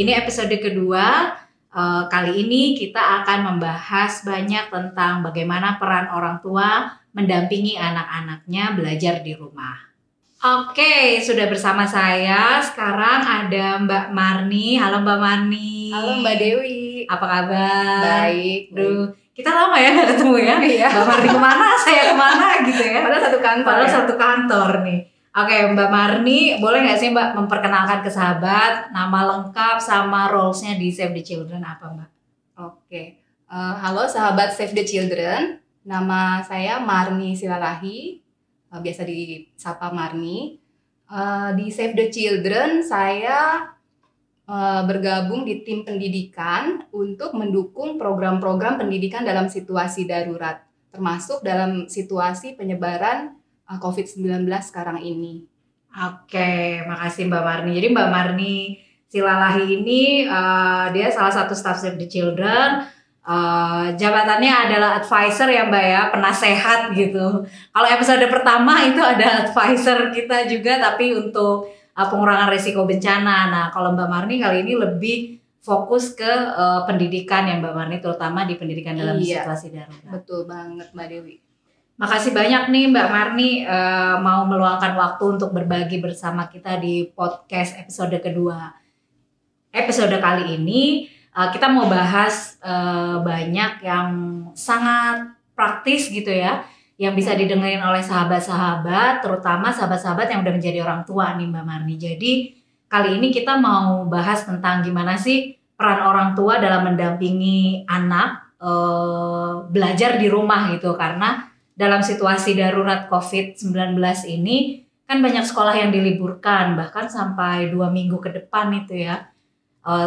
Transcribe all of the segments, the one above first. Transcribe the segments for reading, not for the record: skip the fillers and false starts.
Ini episode kedua. Kali ini kita akan membahas banyak tentang bagaimana peran orang tua mendampingi anak-anaknya belajar di rumah. Oke, sudah bersama saya. Sekarang ada Mbak Marni. Halo Mbak Marni. Halo Mbak Dewi. Apa kabar? Baik. Duh, kita lama ya nggak ketemu ya. Iya. Mbak Marni kemana, saya kemana gitu ya. Padahal satu kantor. Padahal ya? satu kantor nih. Oke, Mbak Marni, boleh nggak sih Mbak memperkenalkan ke sahabat nama lengkap sama roles-nya di Save the Children apa Mbak? Oke. Halo sahabat Save the Children. Nama saya Marni Silalahi. Biasa disapa Marni. Di Save the Children saya bergabung di tim pendidikan untuk mendukung program-program pendidikan dalam situasi darurat, termasuk dalam situasi penyebaran COVID-19 sekarang ini. Oke, makasih Mbak Marni. Jadi Mbak Marni Silalahi ini dia salah satu staff Save the Children. Jabatannya adalah advisor ya Mbak ya, penasehat gitu. Kalau episode pertama itu ada advisor kita juga, tapi untuk pengurangan risiko bencana. Nah, kalau Mbak Marni kali ini lebih fokus ke pendidikan ya Mbak Marni, terutama di pendidikan dalam situasi darurat. Betul banget Mbak Dewi. Makasih banyak nih Mbak Marni mau meluangkan waktu untuk berbagi bersama kita di podcast episode kedua. Episode kali ini kita mau bahas banyak yang sangat praktis gitu ya, yang bisa didengerin oleh sahabat-sahabat, terutama sahabat-sahabat yang udah menjadi orang tua nih Mbak Marni. Jadi kali ini kita mau bahas tentang gimana sih peran orang tua dalam mendampingi anak belajar di rumah gitu, karena dalam situasi darurat COVID-19 ini kan banyak sekolah yang diliburkan bahkan sampai 2 minggu ke depan itu ya.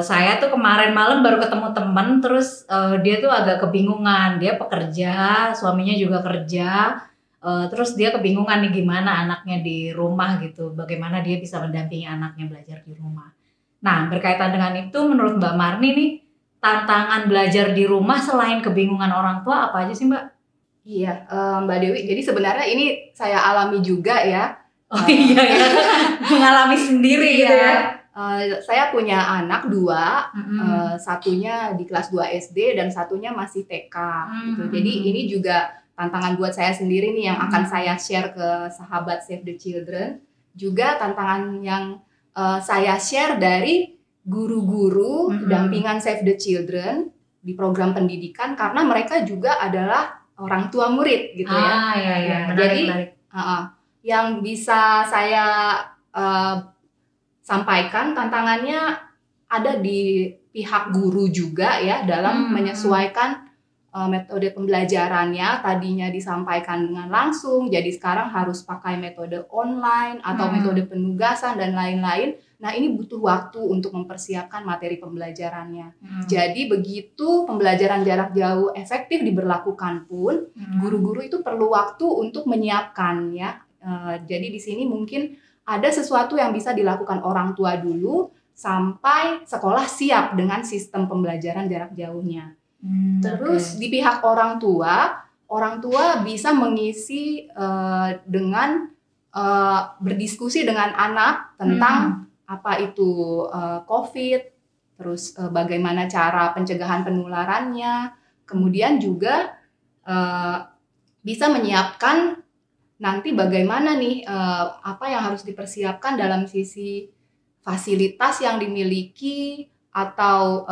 Saya tuh kemarin malam baru ketemu temen, terus dia tuh agak kebingungan, dia pekerja, suaminya juga kerja, terus dia kebingungan nih gimana anaknya di rumah gitu, bagaimana dia bisa mendampingi anaknya belajar di rumah. Nah, berkaitan dengan itu menurut Mbak Marni nih, tantangan belajar di rumah selain kebingungan orang tua apa aja sih Mbak? Iya, Mbak Dewi. Jadi sebenarnya ini saya alami juga ya. Oh iya ya, mengalami sendiri gitu ya. Saya punya anak 2, satunya di kelas 2 SD dan satunya masih TK gitu. Jadi ini juga tantangan buat saya sendiri nih yang akan saya share ke sahabat Save the Children. Juga tantangan yang saya share dari guru-guru dampingan Save the Children di program pendidikan, karena mereka juga adalah orang tua murid gitu ya. Iya. Menarik. Yang bisa saya sampaikan tantangannya ada di pihak guru juga ya, dalam menyesuaikan metode pembelajarannya. Tadinya disampaikan dengan langsung, jadi sekarang harus pakai metode online atau metode penugasan dan lain-lain. Nah, ini butuh waktu untuk mempersiapkan materi pembelajarannya. Jadi begitu pembelajaran jarak jauh efektif diberlakukan pun, guru-guru itu perlu waktu untuk menyiapkan ya. Jadi di sini mungkin ada sesuatu yang bisa dilakukan orang tua dulu sampai sekolah siap dengan sistem pembelajaran jarak jauhnya. Terus di pihak orang tua bisa mengisi dengan berdiskusi dengan anak tentang apa itu COVID, terus bagaimana cara pencegahan penularannya, kemudian juga bisa menyiapkan nanti bagaimana nih apa yang harus dipersiapkan dalam sisi fasilitas yang dimiliki atau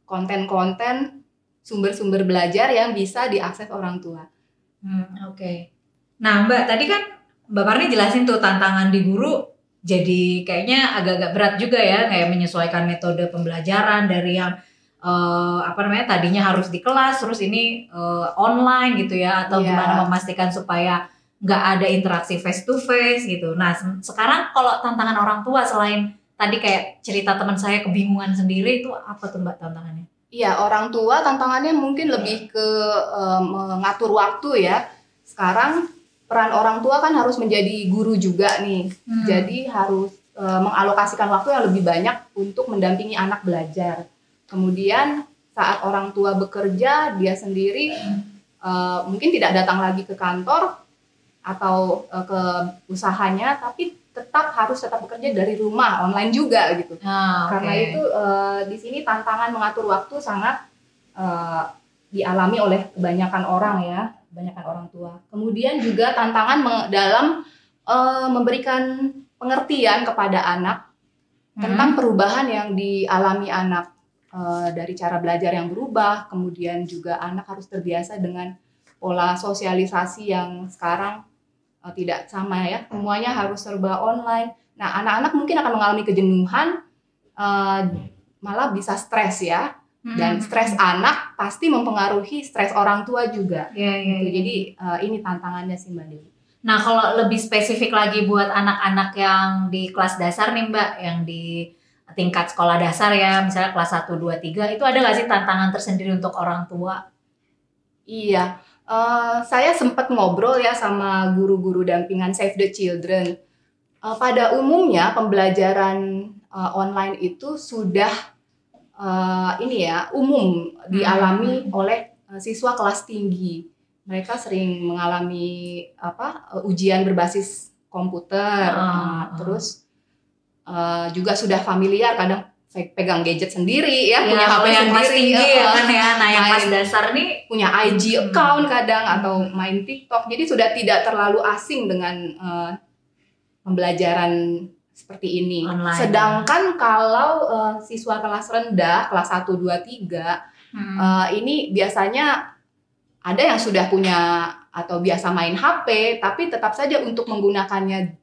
konten-konten sumber-sumber belajar yang bisa diakses orang tua. Oke. Nah Mbak, tadi kan Mbak Marni jelasin tuh tantangan di guru jadi kayaknya agak-agak berat juga ya, kayak menyesuaikan metode pembelajaran dari yang tadinya harus di kelas, terus ini online gitu ya, atau gimana memastikan supaya nggak ada interaksi face to face gitu. Nah sekarang kalau tantangan orang tua selain tadi kayak cerita teman saya kebingungan sendiri, itu apa tuh Mbak tantangannya? Iya, orang tua tantangannya mungkin lebih ke mengatur waktu ya. Sekarang peran orang tua kan harus menjadi guru juga nih. Jadi harus mengalokasikan waktu yang lebih banyak untuk mendampingi anak belajar. Kemudian saat orang tua bekerja, dia sendiri mungkin tidak datang lagi ke kantor atau ke usahanya, tapi tetap bekerja dari rumah, online juga gitu. Karena Okay. itu di sini tantangan mengatur waktu sangat dialami oleh kebanyakan orang tua. Kemudian juga tantangan dalam memberikan pengertian kepada anak tentang perubahan yang dialami anak, dari cara belajar yang berubah, kemudian juga anak harus terbiasa dengan pola sosialisasi yang sekarang tidak sama ya, semuanya harus serba online. Nah, anak-anak mungkin akan mengalami kejenuhan, malah bisa stres ya. Dan stres anak pasti mempengaruhi stres orang tua juga. Gitu. Jadi ini tantangannya sih Mbak Dewi. Nah, kalau lebih spesifik lagi buat anak-anak yang di kelas dasar nih Mbak, yang di tingkat sekolah dasar ya, misalnya kelas 1, 2, 3, itu ada nggak sih tantangan tersendiri untuk orang tua? Iya, saya sempat ngobrol ya sama guru-guru dampingan Save the Children. Pada umumnya pembelajaran online itu sudah umum dialami oleh siswa kelas tinggi. Mereka sering mengalami ujian berbasis komputer, terus juga sudah familiar kadang pegang gadget sendiri ya, punya HP yang kelas sendiri tinggi ya kan ya. Nah, yang kelas dasar nih punya IG account kadang atau main TikTok. Jadi sudah tidak terlalu asing dengan pembelajaran seperti ini. Online. Sedangkan kalau siswa kelas rendah, kelas 1, 2, 3, ini biasanya ada yang sudah punya atau biasa main HP, tapi tetap saja untuk menggunakannya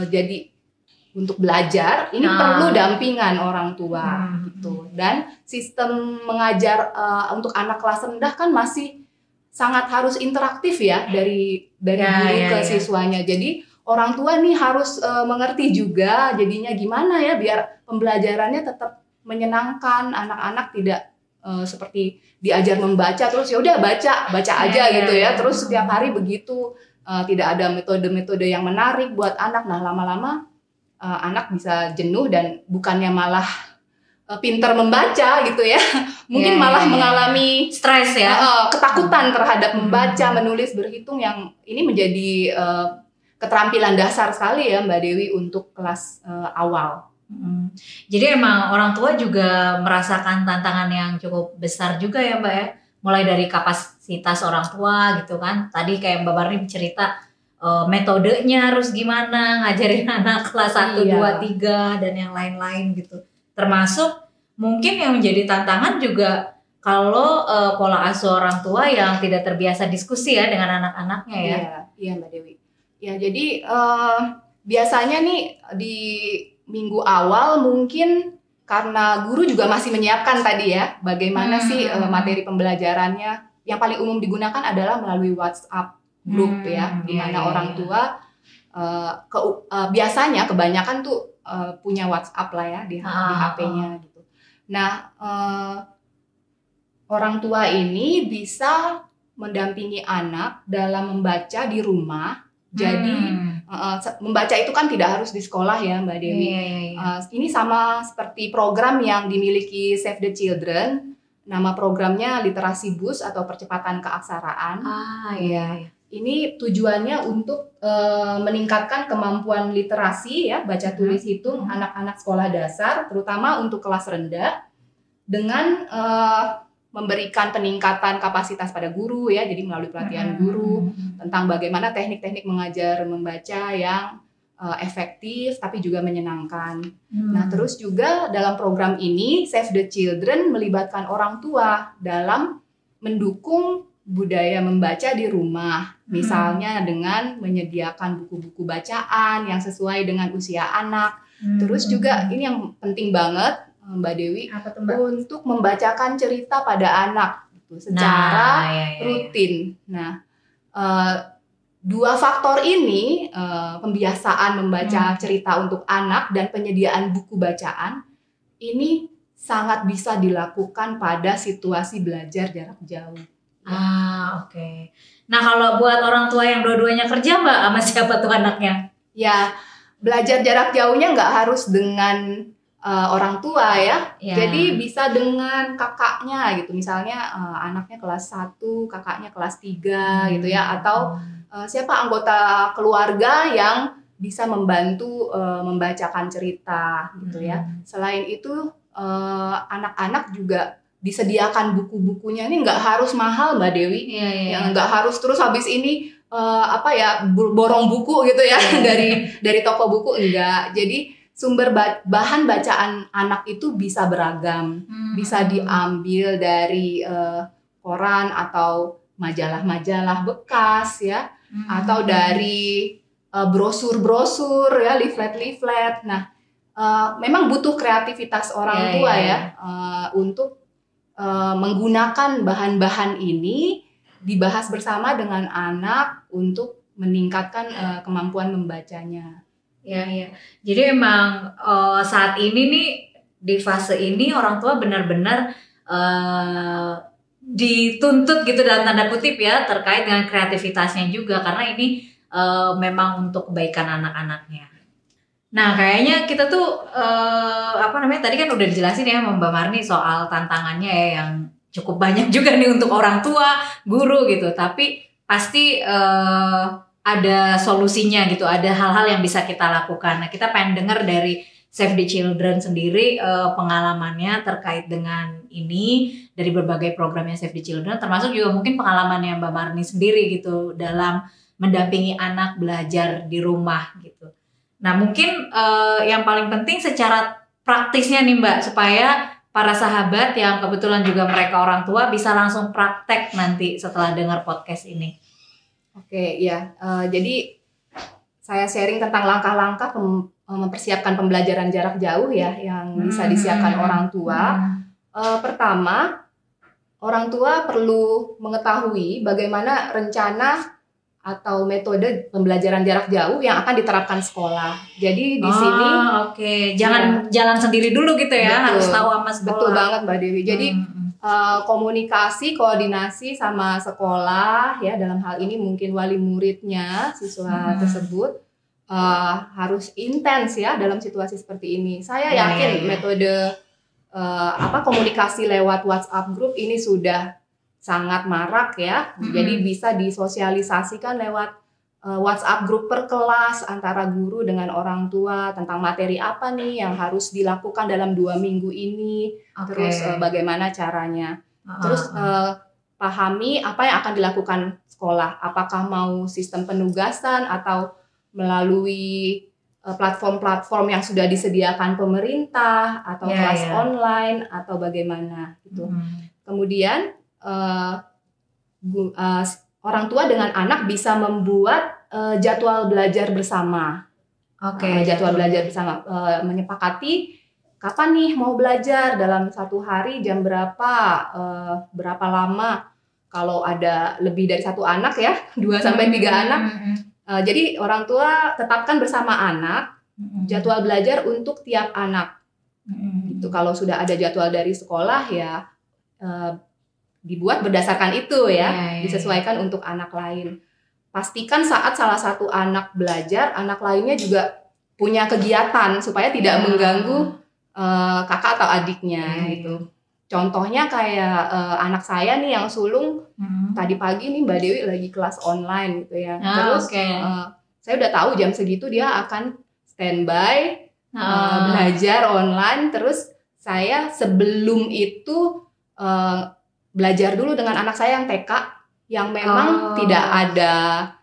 jadi untuk belajar, ini perlu dampingan orang tua gitu. Dan sistem mengajar untuk anak kelas rendah kan masih sangat harus interaktif ya dari guru ke siswanya. Jadi orang tua nih harus mengerti juga jadinya gimana ya biar pembelajarannya tetap menyenangkan, anak-anak tidak seperti diajar membaca terus ya udah baca aja gitu ya. Terus setiap hari begitu, tidak ada metode-metode yang menarik buat anak. Nah, lama-lama anak bisa jenuh dan bukannya malah pintar membaca gitu ya, mungkin malah mengalami stres ya, ketakutan terhadap membaca, menulis, berhitung, yang ini menjadi keterampilan dasar sekali ya Mbak Dewi untuk kelas awal. Jadi emang orang tua juga merasakan tantangan yang cukup besar juga ya Mbak ya, mulai dari kapasitas orang tua gitu kan, tadi kayak Mbak Marni cerita metodenya harus gimana ngajarin anak kelas 1, 2, 3 dan yang lain-lain gitu. Termasuk mungkin yang menjadi tantangan juga kalau pola asuh orang tua yang tidak terbiasa diskusi ya dengan anak-anaknya ya. Iya Mbak Dewi. Ya jadi biasanya nih di minggu awal mungkin karena guru juga masih menyiapkan tadi ya bagaimana sih materi pembelajarannya. Yang paling umum digunakan adalah melalui WhatsApp grup ya, di mana orang tua biasanya kebanyakan tuh punya WhatsApp lah ya di HP-nya gitu. Nah, orang tua ini bisa mendampingi anak dalam membaca di rumah. Jadi membaca itu kan tidak harus di sekolah ya Mbak Dewi. Ini sama seperti program yang dimiliki Save the Children. Nama programnya Literasi Boost atau Percepatan Keaksaraan. Ini tujuannya untuk meningkatkan kemampuan literasi ya, baca tulis hitung anak-anak sekolah dasar, terutama untuk kelas rendah, dengan memberikan peningkatan kapasitas pada guru ya, jadi melalui pelatihan guru tentang bagaimana teknik-teknik mengajar membaca yang efektif tapi juga menyenangkan. Nah, terus juga dalam program ini Save the Children melibatkan orang tua dalam mendukung budaya membaca di rumah, misalnya dengan menyediakan buku-buku bacaan yang sesuai dengan usia anak. Terus juga ini yang penting banget Mbak Dewi, untuk membacakan cerita pada anak gitu, secara rutin. Nah, dua faktor ini, pembiasaan membaca cerita untuk anak dan penyediaan buku bacaan, ini sangat bisa dilakukan pada situasi belajar jarak jauh. Oke. Nah, kalau buat orang tua yang dua-duanya kerja Mbak, sama siapa tuh anaknya? Ya, belajar jarak jauhnya nggak harus dengan orang tua ya. Jadi bisa dengan kakaknya gitu. Misalnya anaknya kelas 1, kakaknya kelas 3 gitu ya. Atau siapa anggota keluarga yang bisa membantu membacakan cerita gitu ya. Selain itu anak-anak juga disediakan buku-bukunya, ini nggak harus mahal Mbak Dewi, yang nggak harus terus habis ini borong buku gitu ya dari toko buku, enggak. Jadi sumber bahan bacaan anak itu bisa beragam, bisa diambil dari koran atau majalah-majalah bekas ya, atau dari brosur-brosur ya, leaflet-leaflet. Nah, memang butuh kreativitas orang tua ya untuk menggunakan bahan-bahan ini, dibahas bersama dengan anak untuk meningkatkan kemampuan membacanya. Ya. Jadi emang saat ini nih di fase ini orang tua benar-benar dituntut gitu dalam tanda kutip ya terkait dengan kreativitasnya juga, karena ini memang untuk kebaikan anak-anaknya. Nah, kayaknya kita tuh tadi kan udah dijelasin ya Mbak Marni soal tantangannya ya yang cukup banyak juga nih untuk orang tua, guru gitu. Tapi pasti ada solusinya gitu, ada hal-hal yang bisa kita lakukan. Nah, kita pengen dengar dari Save the Children sendiri pengalamannya terkait dengan ini dari berbagai programnya Save the Children, termasuk juga mungkin pengalamannya Mbak Marni sendiri gitu dalam mendampingi anak belajar di rumah gitu. Nah, mungkin yang paling penting secara praktisnya nih Mbak, supaya para sahabat yang kebetulan juga mereka orang tua bisa langsung praktek nanti setelah dengar podcast ini. Oke, ya. Jadi saya sharing tentang langkah-langkah mempersiapkan pembelajaran jarak jauh ya yang bisa disiapkan orang tua. Pertama, orang tua perlu mengetahui bagaimana rencana atau metode pembelajaran jarak jauh yang akan diterapkan sekolah. Jadi di sini jangan jalan sendiri dulu gitu ya, betul, harus tahu sama sekolah. Betul banget Mbak Dewi. Jadi komunikasi, koordinasi sama sekolah ya, dalam hal ini mungkin wali muridnya siswa tersebut harus intens ya dalam situasi seperti ini. Saya yakin metode komunikasi lewat WhatsApp group ini sudah sangat marak ya, jadi bisa disosialisasikan lewat WhatsApp group per kelas antara guru dengan orang tua tentang materi apa nih yang harus dilakukan dalam 2 minggu ini, terus bagaimana caranya, terus pahami apa yang akan dilakukan sekolah, apakah mau sistem penugasan atau melalui platform-platform yang sudah disediakan pemerintah atau kelas online atau bagaimana gitu. Kemudian orang tua dengan anak bisa membuat jadwal belajar bersama. Jadwal belajar bersama, menyepakati kapan nih mau belajar dalam 1 hari, jam berapa, berapa lama. Kalau ada lebih dari 1 anak ya, 2 sampai 3 anak. Jadi orang tua tetapkan bersama anak jadwal belajar untuk tiap anak. Gitu. Kalau sudah ada jadwal dari sekolah ya dibuat berdasarkan itu ya, disesuaikan untuk anak lain. Pastikan saat salah satu anak belajar, anak lainnya juga punya kegiatan supaya tidak mengganggu kakak atau adiknya gitu. Contohnya kayak anak saya nih yang sulung, tadi pagi nih Mbak Dewi lagi kelas online gitu ya. Terus saya udah tahu jam segitu dia akan standby belajar online. Terus saya sebelum itu belajar dulu dengan anak saya yang TK yang memang tidak ada,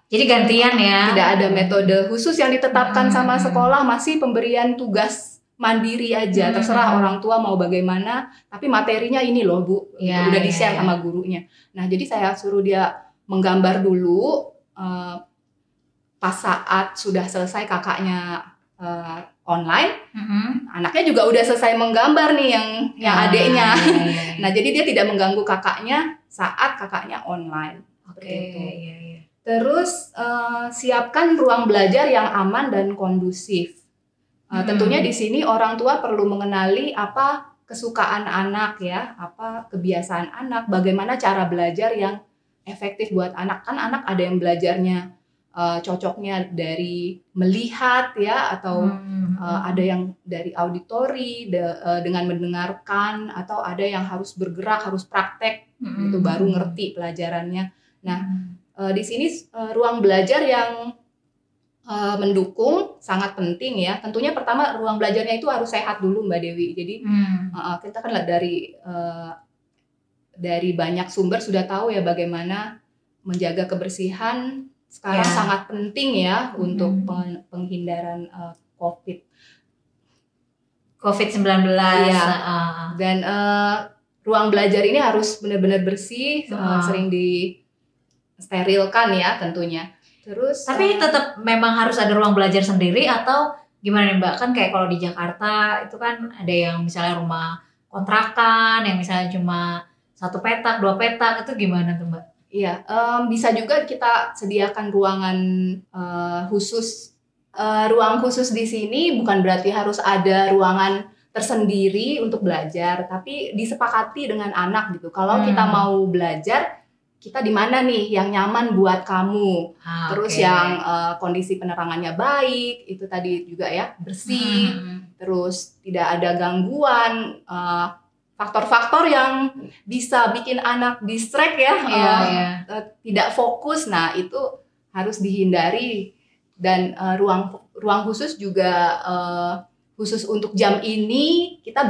jadi gantian ya, tidak ada metode khusus yang ditetapkan sama sekolah, masih pemberian tugas mandiri aja, terserah orang tua mau bagaimana, tapi materinya ini loh Bu, udah di-share sama gurunya. Nah jadi saya suruh dia menggambar dulu, pas saat sudah selesai kakaknya online, anaknya juga udah selesai menggambar nih yang adeknya. Nah jadi dia tidak mengganggu kakaknya saat kakaknya online. Terus siapkan ruang belajar yang aman dan kondusif. Tentunya di sini orang tua perlu mengenali apa kesukaan anak ya, apa kebiasaan anak, bagaimana cara belajar yang efektif buat anak. Kan anak ada yang belajarnya cocoknya dari melihat ya, atau ada yang dari auditori dengan mendengarkan, atau ada yang harus bergerak, harus praktek itu baru ngerti pelajarannya. Nah di sini ruang belajar yang mendukung sangat penting ya. Tentunya pertama ruang belajarnya itu harus sehat dulu Mbak Dewi. Jadi kita kan dari banyak sumber sudah tahu ya bagaimana menjaga kebersihan sekarang sangat penting ya untuk penghindaran COVID-19. Ya. Dan ruang belajar ini harus benar-benar bersih, sering disterilkan ya tentunya. Terus tapi tetap memang harus ada ruang belajar sendiri atau gimana nih Mbak? Kan kayak kalau di Jakarta itu kan ada yang misalnya rumah kontrakan yang misalnya cuma 1 petak, 2 petak, itu gimana tuh Mbak? Iya, bisa juga kita sediakan ruangan khusus. Ruang khusus di sini bukan berarti harus ada ruangan tersendiri untuk belajar, tapi disepakati dengan anak gitu. Kalau kita mau belajar, kita di mana nih yang nyaman buat kamu. Terus yang kondisi penerangannya baik, itu tadi juga ya, bersih. Terus tidak ada gangguan, faktor-faktor yang bisa bikin anak distract ya, tidak fokus. Nah, itu harus dihindari. Dan ruang khusus juga khusus untuk jam ini kita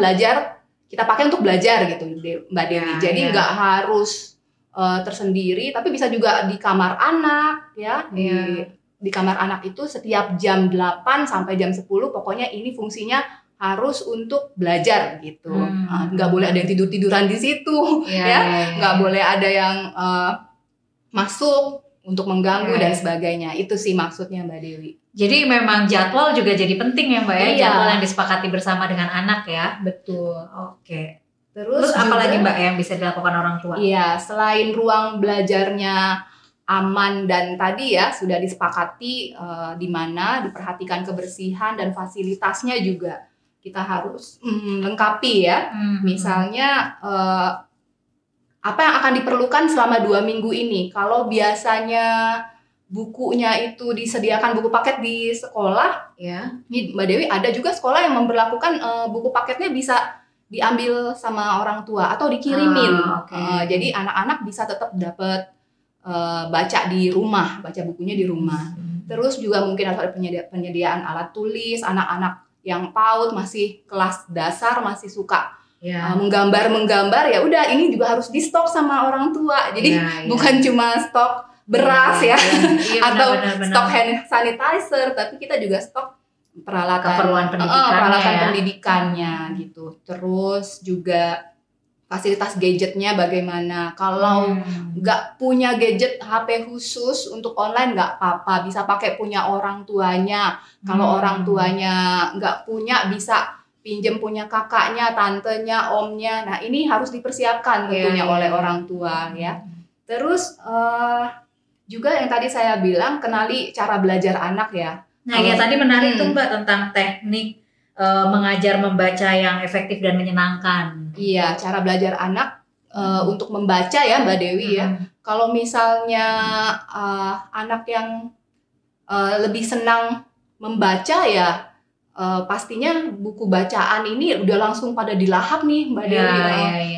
pakai untuk belajar gitu Mbak Dewi. Jadi nggak harus tersendiri, tapi bisa juga di kamar anak ya. Di kamar anak itu setiap jam 8 sampai jam 10 pokoknya ini fungsinya harus untuk belajar gitu. Nggak boleh ada yang tiduran di situ nggak boleh ada yang masuk untuk mengganggu dan sebagainya. Itu sih maksudnya Mbak Dewi. Jadi memang jadwal juga jadi penting ya Mbak ya, jadwal yang disepakati bersama dengan anak ya. Betul. Oke. Terus apa lagi Mbak yang bisa dilakukan orang tua? Iya, selain ruang belajarnya aman dan tadi ya sudah disepakati di mana diperhatikan kebersihan dan fasilitasnya juga kita harus lengkapi ya. Misalnya apa yang akan diperlukan selama 2 minggu ini. Kalau biasanya bukunya itu disediakan buku paket di sekolah, ya Mbak Dewi, ada juga sekolah yang memberlakukan buku paketnya bisa diambil sama orang tua atau dikirimin. Jadi anak-anak bisa tetap dapat baca di rumah, baca bukunya di rumah. Terus juga mungkin ada penyediaan alat tulis. Anak-anak yang PAUD masih kelas dasar masih suka menggambar ya udah, ini juga harus di stok sama orang tua. Jadi bukan cuma stok beras atau benar. Stok hand sanitizer, tapi kita juga stok peralatan pendidikannya gitu. Terus juga fasilitas gadgetnya bagaimana. Kalau nggak punya gadget HP khusus untuk online nggak apa-apa, bisa pakai punya orang tuanya. Kalau orang tuanya nggak punya, bisa pinjem punya kakaknya, tantenya, omnya. Nah, ini harus dipersiapkan tentunya oleh orang tua ya. Terus juga yang tadi saya bilang, kenali cara belajar anak ya. Nah, tadi menarik tuh Mbak tentang teknik mengajar membaca yang efektif dan menyenangkan. Iya, cara belajar anak untuk membaca ya Mbak Dewi ya. Kalau misalnya anak yang lebih senang membaca ya, pastinya buku bacaan ini udah langsung pada dilahap nih Mbak Dewi.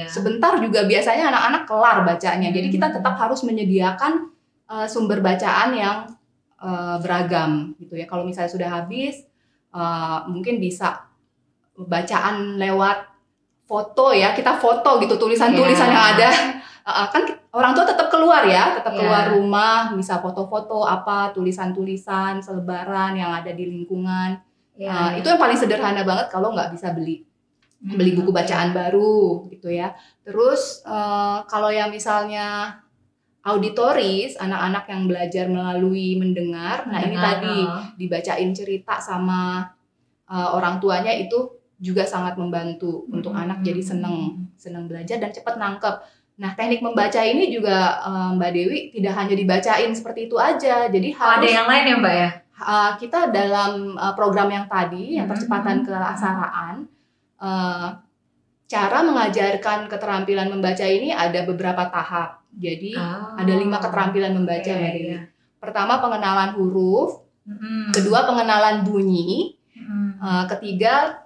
Sebentar juga biasanya anak-anak kelar bacanya. Jadi kita tetap harus menyediakan sumber bacaan yang beragam gitu ya. Kalau misalnya sudah habis, mungkin bisa bacaan lewat foto ya. Kita foto gitu tulisan-tulisan yang ada. Kan orang tua tetap keluar ya, keluar rumah, bisa foto-foto apa tulisan-tulisan selebaran yang ada di lingkungan. Itu yang paling sederhana banget kalau nggak bisa beli buku bacaan baru gitu ya. Terus kalau yang misalnya auditoris, anak-anak yang belajar melalui mendengar, nah ini tadi dibacain cerita sama orang tuanya, itu juga sangat membantu untuk anak jadi seneng belajar dan cepat nangkep. Nah, teknik membaca ini juga Mbak Dewi tidak hanya dibacain seperti itu aja, jadi harus ada yang lain ya Mbak ya? Kita dalam program yang tadi, yang percepatan keaksaraan, cara mengajarkan keterampilan membaca ini ada beberapa tahap. Jadi ada 5 keterampilan membaca Mbak Dewi. Pertama, pengenalan huruf. Kedua, pengenalan bunyi. Ketiga,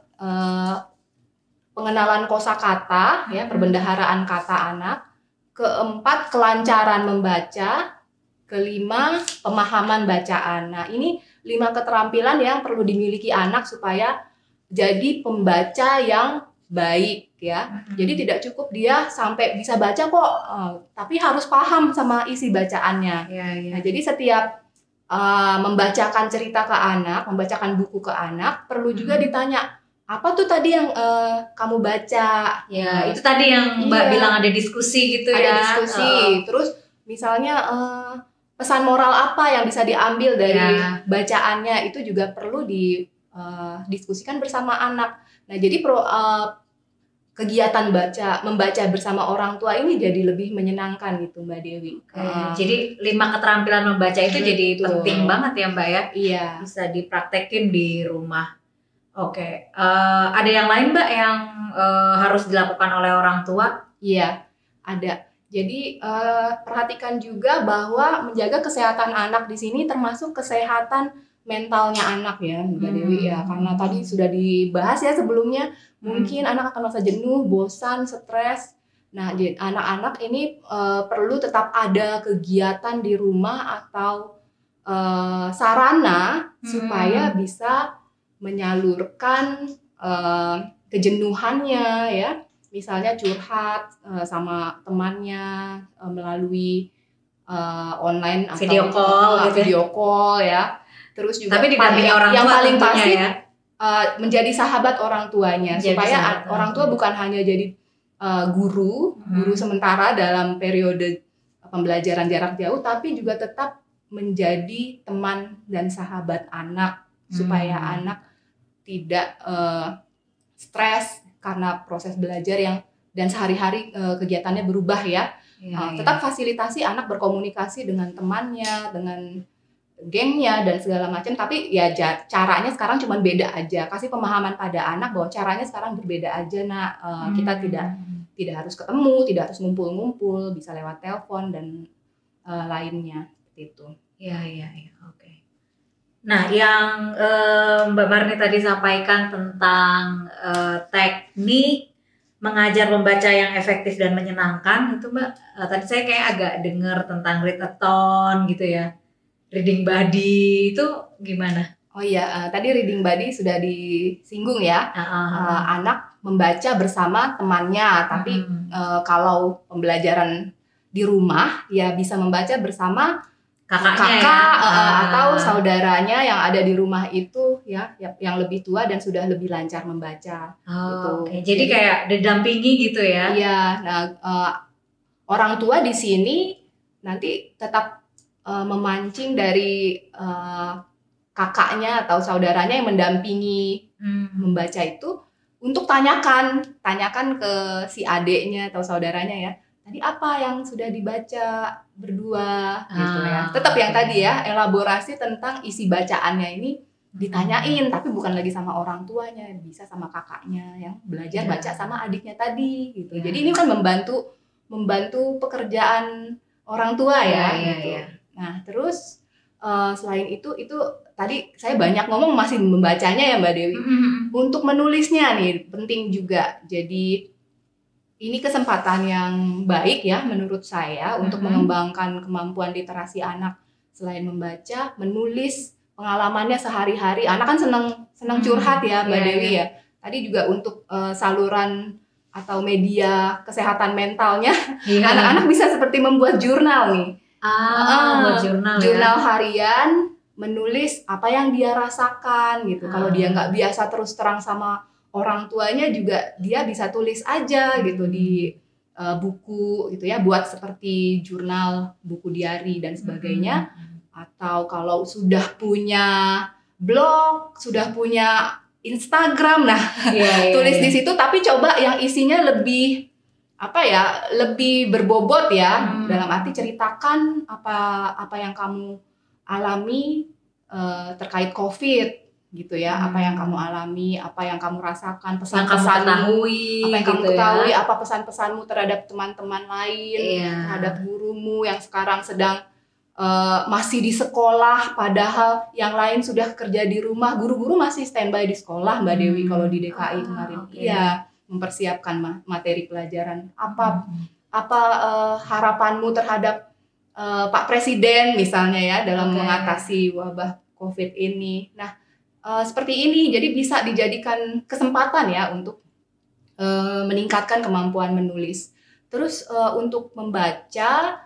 pengenalan kosakata, ya, perbendaharaan kata anak. Keempat, kelancaran membaca. Kelima, pemahaman bacaan. Nah, ini 5 keterampilan yang perlu dimiliki anak supaya jadi pembaca yang baik ya. Jadi tidak cukup dia sampai bisa baca kok, tapi harus paham sama isi bacaannya. Nah, jadi setiap membacakan cerita ke anak, membacakan buku ke anak, perlu juga ditanya, apa tuh tadi yang kamu baca? Ya, itu tadi yang Mbak bilang ada diskusi gitu ya. Ada diskusi. Terus misalnya pesan moral apa yang bisa diambil dari bacaannya, itu juga perlu didiskusikan bersama anak. Nah, jadi kegiatan membaca bersama orang tua ini jadi lebih menyenangkan gitu, Mbak Dewi. Jadi 5 keterampilan membaca itu jadi penting banget ya, Mbak ya. Iya. Bisa dipraktekin di rumah. Oke. Ada yang lain, Mbak, yang harus dilakukan oleh orang tua? Iya, ada. Jadi perhatikan juga bahwa menjaga kesehatan anak di sini termasuk kesehatan mentalnya anak ya, Mbak Dewi ya. Karena tadi sudah dibahas ya sebelumnya, mungkin anak akan merasa jenuh, bosan, stres. Nah, anak-anak ini perlu tetap ada kegiatan di rumah atau sarana supaya bisa menyalurkan kejenuhannya ya. Misalnya curhat sama temannya melalui online atau video call ya. Terus juga tapi didampingi orang tua yang paling pasti ya. Menjadi sahabat orang tuanya, supaya orang tua bukan hanya jadi guru sementara dalam periode pembelajaran jarak jauh, tapi juga tetap menjadi teman dan sahabat anak, supaya anak tidak stres karena proses belajar dan sehari-hari kegiatannya berubah ya. Tetap fasilitasi anak berkomunikasi dengan temannya, dengan gengnya dan segala macam, tapi ya caranya sekarang cuma beda aja. Kasih pemahaman pada anak bahwa caranya sekarang berbeda aja, Nak. Kita tidak harus ketemu, tidak harus ngumpul-ngumpul, bisa lewat telepon dan lainnya seperti itu. Iya, oke. Nah, yang Mbak Marni tadi sampaikan tentang teknik mengajar membaca yang efektif dan menyenangkan, itu Mbak, tadi saya kayak agak dengar tentang readathon gitu ya, reading buddy, itu gimana? Oh iya, tadi reading buddy sudah disinggung ya. Anak membaca bersama temannya, tapi kalau pembelajaran di rumah ya bisa membaca bersama kakak atau saudaranya yang ada di rumah itu ya, yang lebih tua dan sudah lebih lancar membaca. Gitu. Okay. Jadi kayak didampingi gitu ya? Iya. Nah, orang tua di sini nanti tetap memancing dari kakaknya atau saudaranya yang mendampingi membaca itu untuk tanyakan ke si adeknya atau saudaranya ya. Tadi apa yang sudah dibaca berdua gitu ya. Tetap yang tadi ya, elaborasi tentang isi bacaannya ini ditanyain, tapi bukan lagi sama orang tuanya, bisa sama kakaknya yang belajar baca sama adiknya tadi gitu. Jadi ini kan membantu pekerjaan orang tua ya gitu. Nah, terus selain itu tadi saya banyak ngomong masih membacanya ya Mbak Dewi. Untuk menulisnya nih penting juga. Jadi ini kesempatan yang baik ya menurut saya untuk mengembangkan kemampuan literasi anak. Selain membaca, menulis pengalamannya sehari-hari. Anak kan senang curhat ya Mbak Dewi ya. Tadi juga untuk saluran atau media kesehatan mentalnya, anak-anak bisa seperti membuat jurnal nih. Buat jurnal harian, menulis apa yang dia rasakan gitu. Kalau dia nggak biasa terus terang sama orang tuanya juga, dia bisa tulis aja gitu di buku gitu ya, buat seperti jurnal, buku diary dan sebagainya. Atau kalau sudah punya blog, sudah punya Instagram, nah tulis di situ, tapi coba yang isinya lebih lebih berbobot ya, dalam arti ceritakan apa yang kamu alami terkait COVID gitu ya, apa yang kamu alami, apa yang kamu rasakan, pesan-pesanmu, apa yang kamu ketahui, apa pesan-pesanmu terhadap teman-teman lain, terhadap gurumu yang sekarang sedang masih di sekolah, padahal yang lain sudah kerja di rumah. Guru-guru masih standby di sekolah Mbak Dewi kalau di DKI kemarin. Mempersiapkan materi pelajaran. Apa harapanmu terhadap Pak Presiden misalnya ya dalam mengatasi wabah COVID ini. Nah, seperti ini, jadi bisa dijadikan kesempatan ya untuk meningkatkan kemampuan menulis. Terus untuk membaca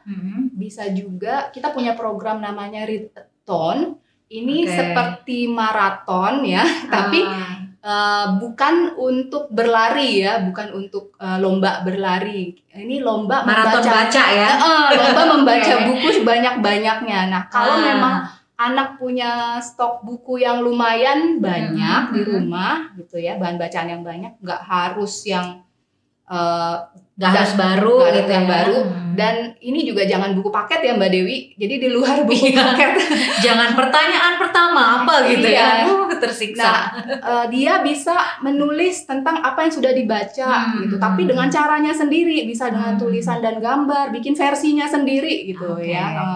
bisa juga kita punya program namanya Readathon. Ini seperti maraton ya, tapi bukan untuk berlari ya, bukan untuk lomba berlari. Ini lomba maraton baca ya. Lomba membaca buku sebanyak-banyaknya. Nah, kalau memang anak punya stok buku yang lumayan banyak di rumah gitu ya, bahan bacaan yang banyak, nggak harus yang harus baru gitu yang ya. baru. Dan ini juga jangan buku paket ya Mbak Dewi, jadi di luar buku paket. Jangan pertanyaan pertama apa gitu ya, tersiksa. Nah, dia bisa menulis tentang apa yang sudah dibaca gitu, tapi dengan caranya sendiri, bisa dengan tulisan dan gambar, bikin versinya sendiri gitu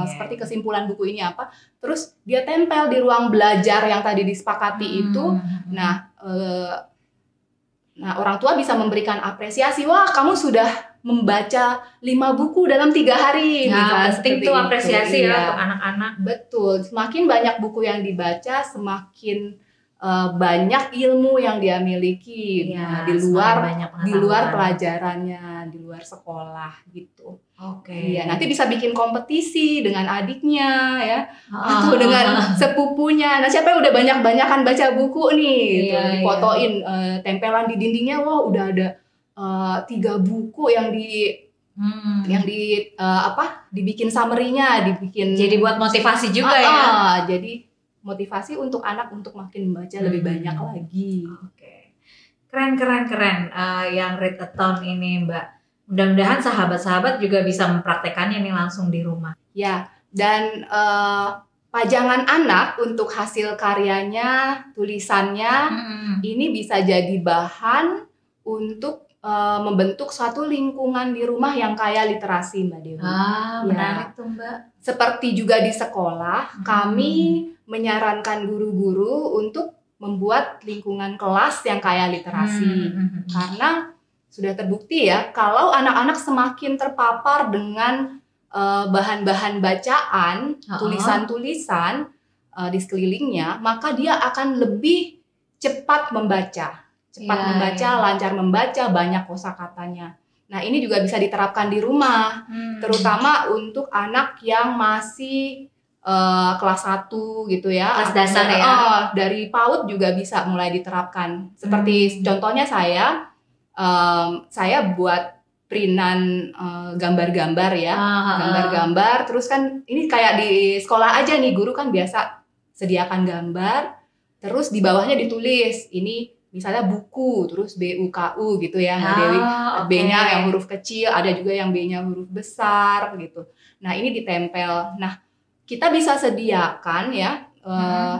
seperti kesimpulan buku ini apa, terus dia tempel di ruang belajar yang tadi disepakati itu. Nah, orang tua bisa memberikan apresiasi, wah kamu sudah membaca 5 buku dalam 3 hari. Nah, penting tuh apresiasi ya untuk anak-anak. Betul, semakin banyak buku yang dibaca, semakin banyak ilmu yang dia miliki di luar pelajarannya, di luar sekolah gitu. Iya, nanti bisa bikin kompetisi dengan adiknya ya, atau dengan sepupunya. Nah, siapa yang udah banyak-banyakan baca buku nih, gitu, difotoin, tempelan di dindingnya, wah udah ada 3 buku yang dibikin summary-nya, dibikin. Jadi buat motivasi juga ya. Jadi motivasi untuk anak untuk makin membaca lebih banyak lagi. Keren. Yang Readathon ini Mbak. Mudah-mudahan sahabat-sahabat juga bisa mempraktekannya nih langsung di rumah. Ya, dan pajangan anak untuk hasil karyanya, tulisannya, ini bisa jadi bahan untuk membentuk suatu lingkungan di rumah yang kaya literasi, Mbak Dewi. Menarik tuh Mbak. Seperti juga di sekolah, kami menyarankan guru-guru untuk membuat lingkungan kelas yang kaya literasi. Karena sudah terbukti ya, kalau anak-anak semakin terpapar dengan bahan-bahan bacaan, tulisan-tulisan di sekelilingnya, maka dia akan lebih cepat membaca. Lancar membaca, banyak kosakatanya. Nah, ini juga bisa diterapkan di rumah, terutama untuk anak yang masih kelas 1 gitu ya. Kelas dasar ya. Dari PAUD juga bisa mulai diterapkan. Seperti contohnya saya buat printan gambar-gambar ya. Gambar-gambar, terus kan ini kayak di sekolah aja nih, guru kan biasa sediakan gambar, terus di bawahnya ditulis, ini misalnya buku, terus BUKU gitu ya Mbak Dewi. B-nya yang huruf kecil, ada juga yang B-nya huruf besar gitu. Nah, ini ditempel. Nah, kita bisa sediakan ya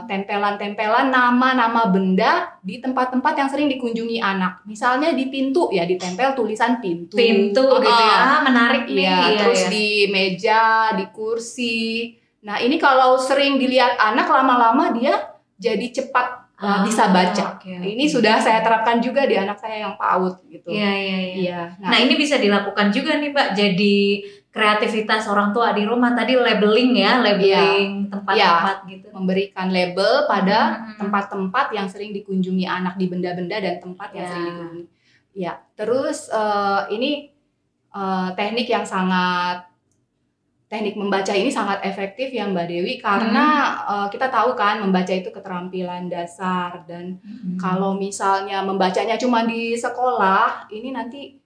tempelan-tempelan nama-nama benda di tempat-tempat yang sering dikunjungi anak. Misalnya di pintu ya ditempel tulisan pintu. Pintu gitu ya. Menarik nih. Terus di meja, di kursi. Nah, ini kalau sering dilihat anak, lama-lama dia jadi cepat bisa baca. Ini sudah saya terapkan juga di anak saya yang PAUD gitu. Iya. Nah, ini bisa dilakukan juga nih Mbak. Jadi kreativitas orang tua di rumah tadi labeling tempat-tempat gitu. Memberikan label pada tempat-tempat yang sering dikunjungi anak, di benda-benda dan tempat yang sering dikunjungi. Ya, terus ini teknik membaca ini sangat efektif ya Mbak Dewi, karena kita tahu kan membaca itu keterampilan dasar, dan kalau misalnya membacanya cuma di sekolah, ini nanti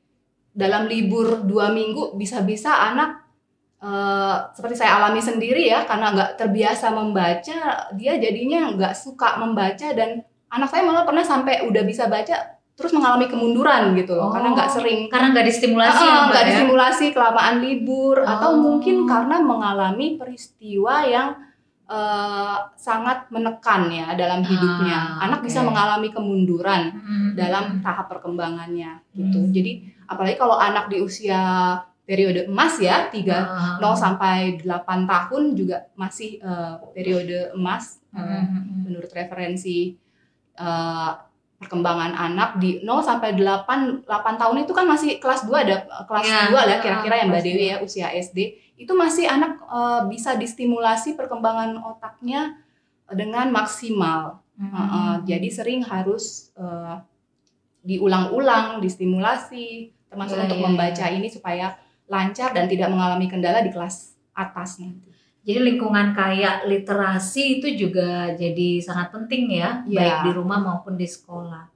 dalam libur 2 minggu bisa-bisa anak seperti saya alami sendiri ya, karena nggak terbiasa membaca, dia jadinya nggak suka membaca, dan anak saya malah pernah sampai udah bisa baca terus mengalami kemunduran gitu loh, karena nggak sering, karena nggak distimulasi, nggak distimulasi kelamaan libur, atau mungkin karena mengalami peristiwa yang sangat menekan ya dalam hidupnya. Anak bisa mengalami kemunduran dalam tahap perkembangannya gitu. Jadi apalagi kalau anak di usia periode emas ya, 0 sampai 8 tahun juga masih periode emas menurut referensi perkembangan anak. Di 0 sampai 8 tahun itu kan masih kelas 2, ada kelas 2 lah kira-kira yang Mbak Dewi ya, usia SD. Itu masih anak bisa distimulasi perkembangan otaknya dengan maksimal. Jadi sering harus diulang-ulang, distimulasi, termasuk untuk membaca ini supaya lancar dan tidak mengalami kendala di kelas atasnya. Jadi lingkungan kayak literasi itu juga jadi sangat penting ya, baik di rumah maupun di sekolah.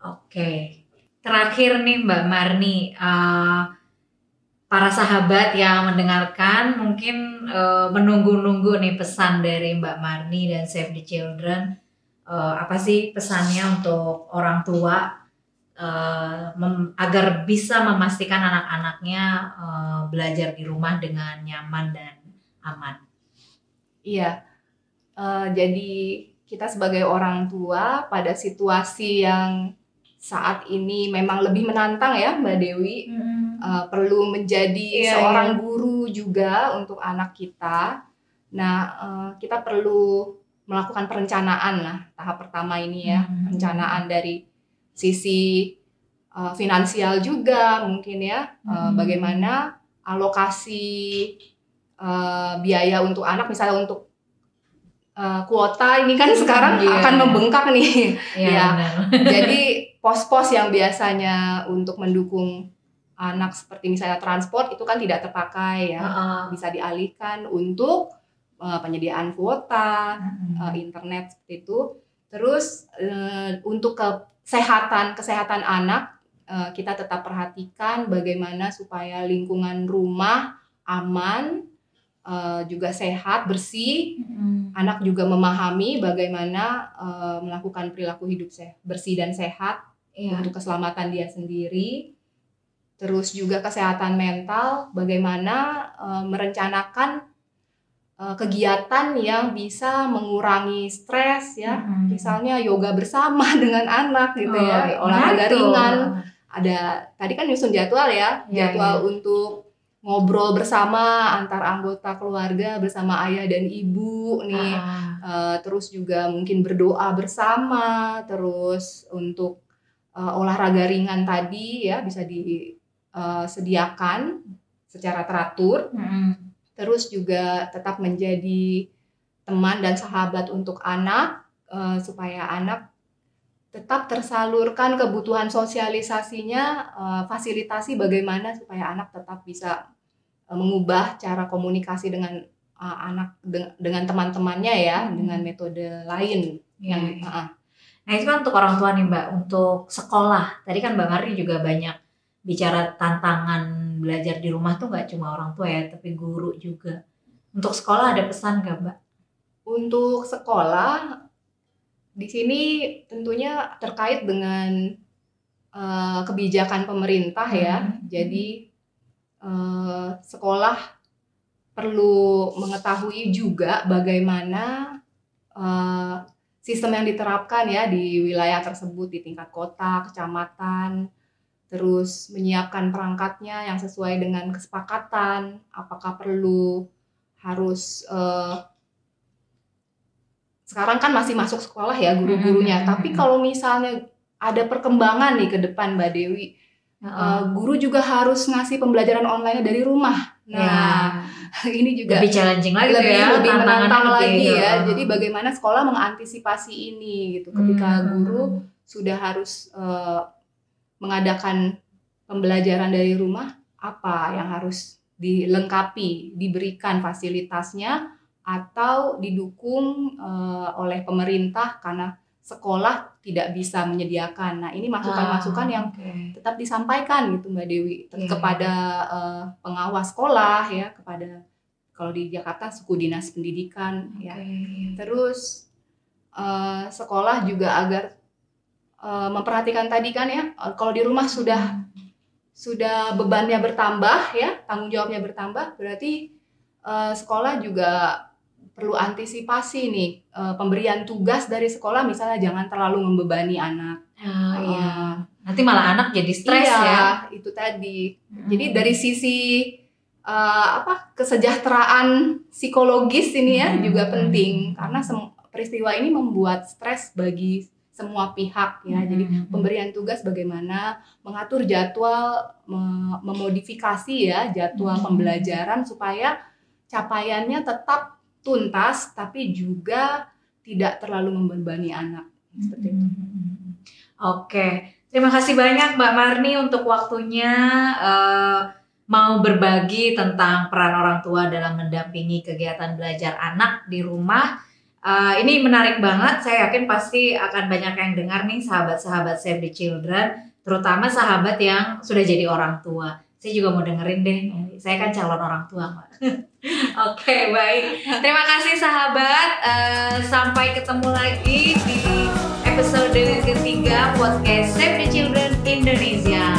Oke. Terakhir nih Mbak Marni, para sahabat yang mendengarkan mungkin menunggu-nunggu nih pesan dari Mbak Marni dan Save the Children. Apa sih pesannya untuk orang tua agar bisa memastikan anak-anaknya belajar di rumah dengan nyaman dan aman? Iya, jadi kita sebagai orang tua pada situasi yang saat ini memang lebih menantang ya Mbak Dewi, perlu menjadi seorang guru juga untuk anak kita. Nah, kita perlu melakukan perencanaan lah tahap pertama ini ya, perencanaan dari sisi finansial juga mungkin ya, bagaimana alokasi biaya untuk anak, misalnya untuk kuota ini kan sekarang akan membengkak nih. Jadi pos-pos yang biasanya untuk mendukung anak seperti misalnya transport itu kan tidak terpakai ya, bisa dialihkan untuk penyediaan kuota, internet seperti itu. Terus untuk kesehatan anak, kita tetap perhatikan bagaimana supaya lingkungan rumah aman, juga sehat, bersih. Anak juga memahami bagaimana melakukan perilaku hidup bersih dan sehat untuk keselamatan dia sendiri. Terus juga kesehatan mental, bagaimana merencanakan kegiatan yang bisa mengurangi stres ya. Misalnya yoga bersama dengan anak gitu ya, olahraga ringan. Ada tadi kan nyusun jadwal ya, jadwal untuk ngobrol bersama antar anggota keluarga bersama ayah dan ibu nih, terus juga mungkin berdoa bersama, terus untuk olahraga ringan tadi ya bisa disediakan secara teratur, terus juga tetap menjadi teman dan sahabat untuk anak, supaya anak tetap tersalurkan kebutuhan sosialisasinya, fasilitasi bagaimana supaya anak tetap bisa mengubah cara komunikasi dengan anak dengan teman-temannya ya, dengan metode lain. Nah itu kan untuk orang tua nih Mbak, untuk sekolah. Tadi kan Mbak Marni juga banyak bicara tantangan belajar di rumah tuh nggak cuma orang tua ya, tapi guru juga. Untuk sekolah ada pesan nggak Mbak? Untuk sekolah di sini tentunya terkait dengan kebijakan pemerintah ya. Jadi sekolah perlu mengetahui juga bagaimana sistem yang diterapkan ya di wilayah tersebut, di tingkat kota, kecamatan, terus menyiapkan perangkatnya yang sesuai dengan kesepakatan. Apakah perlu harus sekarang kan masih masuk sekolah ya guru-gurunya, tapi kalau misalnya ada perkembangan nih ke depan Mbak Dewi, guru juga harus ngasih pembelajaran online dari rumah. Nah, ini juga lebih challenging lagi lebih menantang lagi ya. Jadi bagaimana sekolah mengantisipasi ini gitu, ketika guru sudah harus mengadakan pembelajaran dari rumah, apa yang harus dilengkapi, diberikan fasilitasnya, atau didukung oleh pemerintah karena sekolah tidak bisa menyediakan. Nah ini masukan-masukan yang tetap disampaikan gitu Mbak Dewi, kepada pengawas sekolah ya, kepada kalau di Jakarta suku dinas pendidikan ya. Terus sekolah juga agar memperhatikan tadi kan ya, kalau di rumah sudah bebannya bertambah ya, tanggung jawabnya bertambah, berarti sekolah juga perlu antisipasi nih, pemberian tugas dari sekolah misalnya jangan terlalu membebani anak. Nanti malah anak jadi stres ya. Itu tadi. Jadi dari sisi kesejahteraan psikologis ini ya juga penting, karena peristiwa ini membuat stres bagi semua pihak ya. Jadi pemberian tugas bagaimana mengatur jadwal, memodifikasi ya jadwal pembelajaran supaya capaiannya tetap tuntas, tapi juga tidak terlalu membebani anak. Seperti itu. Oke, terima kasih banyak Mbak Marni untuk waktunya mau berbagi tentang peran orang tua dalam mendampingi kegiatan belajar anak di rumah. Ini menarik banget, saya yakin pasti akan banyak yang dengar nih sahabat-sahabat Save the Children, terutama sahabat yang sudah jadi orang tua. Saya juga mau dengerin deh, saya kan calon orang tua Mbak. Oke, baik. Terima kasih sahabat, sampai ketemu lagi di episode ketiga podcast Save the Children Indonesia.